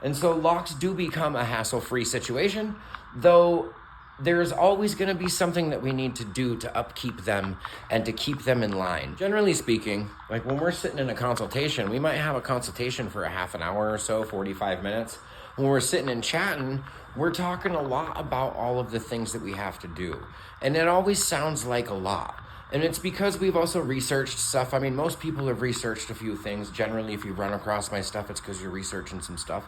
And so locks do become a hassle-free situation, though there's always going to be something that we need to do to upkeep them and to keep them in line. Generally speaking, like when we're sitting in a consultation, we might have a consultation for a half an hour or so, 45 minutes. When we're sitting and chatting, we're talking a lot about all of the things that we have to do. And it always sounds like a lot. And it's because we've also researched stuff. I mean, most people have researched a few things. Generally, if you run across my stuff, it's because you're researching some stuff.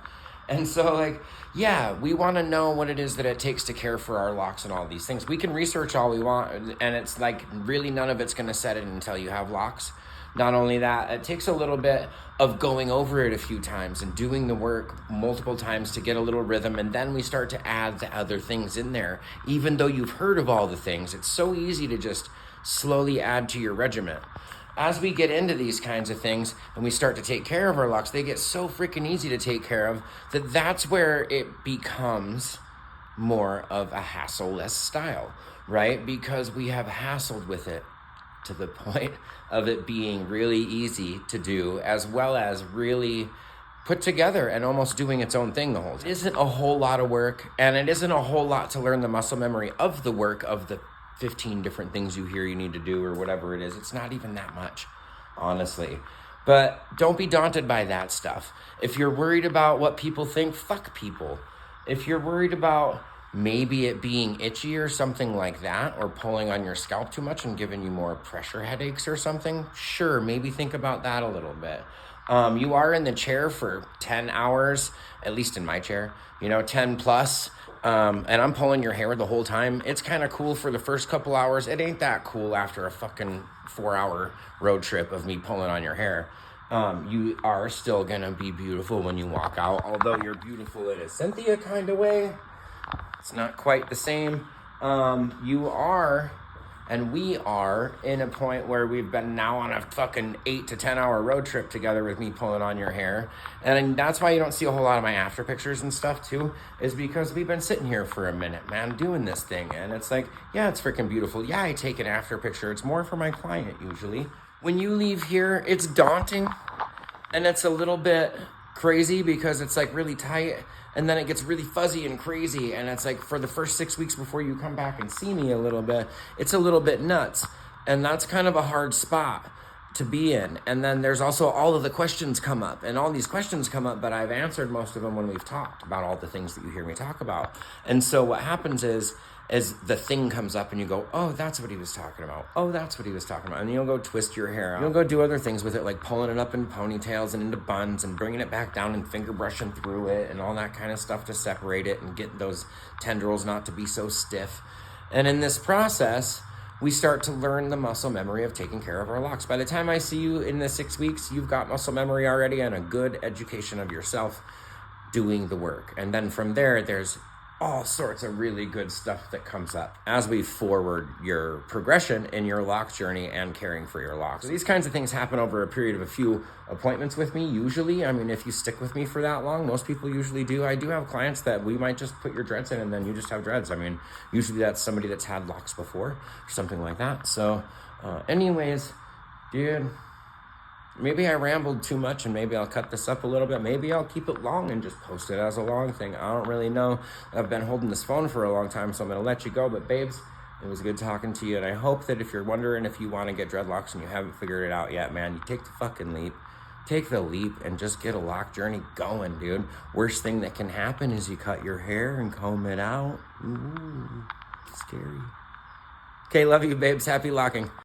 And so, like, yeah, we want to know what it is that it takes to care for our locks and all these things. We can research all we want, and it's like really none of it's going to set it until you have locks. Not only that, it takes a little bit of going over it a few times and doing the work multiple times to get a little rhythm, and then we start to add the other things in there. Even though you've heard of all the things, it's so easy to just slowly add to your regimen. As we get into these kinds of things and we start to take care of our locks, they get so freaking easy to take care of that's where it becomes more of a hassle-less style, right? Because we have hassled with it to the point of it being really easy to do, as well as really put together and almost doing its own thing the whole time. It isn't a whole lot of work, and it isn't a whole lot to learn the muscle memory of the work of the 15 different things you hear you need to do or whatever it is. It's not even that much, honestly. But don't be daunted by that stuff. If you're worried about what people think, fuck people. If you're worried about maybe it being itchy or something like that, or pulling on your scalp too much and giving you more pressure headaches or something, sure, maybe think about that a little bit. You are in the chair for 10 hours, at least in my chair, 10 plus. And I'm pulling your hair the whole time. It's kind of cool for the first couple hours. It ain't that cool after a fucking 4-hour road trip of me pulling on your hair. You are still gonna be beautiful when you walk out, although you're beautiful in a Cynthia kind of way. It's not quite the same. You are, and we are in a point where we've been now on a fucking 8 to 10 hour road trip together with me pulling on your hair. And that's why you don't see a whole lot of my after pictures and stuff too, is because we've been sitting here for a minute, man, doing this thing. And it's like, yeah, it's freaking beautiful. Yeah, I take an after picture. It's more for my client usually. When you leave here, it's daunting and it's a little bit crazy because it's like really tight, and then it gets really fuzzy and crazy, and it's like for the first 6 weeks before you come back and see me a little bit, it's a little bit nuts, and that's kind of a hard spot to be in. And then there's also all of the questions come up, and all these questions come up, but I've answered most of them when we've talked about all the things that you hear me talk about. And so what happens is the thing comes up and you go, oh, that's what he was talking about. Oh, that's what he was talking about. And you'll go twist your hair out. You'll go do other things with it, like pulling it up in ponytails and into buns and bringing it back down and finger brushing through it and all that kind of stuff to separate it and get those tendrils not to be so stiff. And in this process, we start to learn the muscle memory of taking care of our locks. By the time I see you in the 6 weeks, you've got muscle memory already and a good education of yourself doing the work. And then from there, there's all sorts of really good stuff that comes up as we forward your progression in your lock journey and caring for your locks. So these kinds of things happen over a period of a few appointments with me, usually. I mean, if you stick with me for that long, most people usually do. I do have clients that we might just put your dreads in and then you just have dreads. I mean, usually that's somebody that's had locks before or something like that. So anyways, dude, maybe I rambled too much and maybe I'll cut this up a little bit. Maybe I'll keep it long and just post it as a long thing. I don't really know. I've been holding this phone for a long time, so I'm going to let you go. But babes, it was good talking to you. And I hope that if you're wondering if you want to get dreadlocks and you haven't figured it out yet, man, you take the fucking leap. Take the leap and just get a lock journey going, dude. Worst thing that can happen is you cut your hair and comb it out. Ooh, scary. Okay, love you, babes. Happy locking.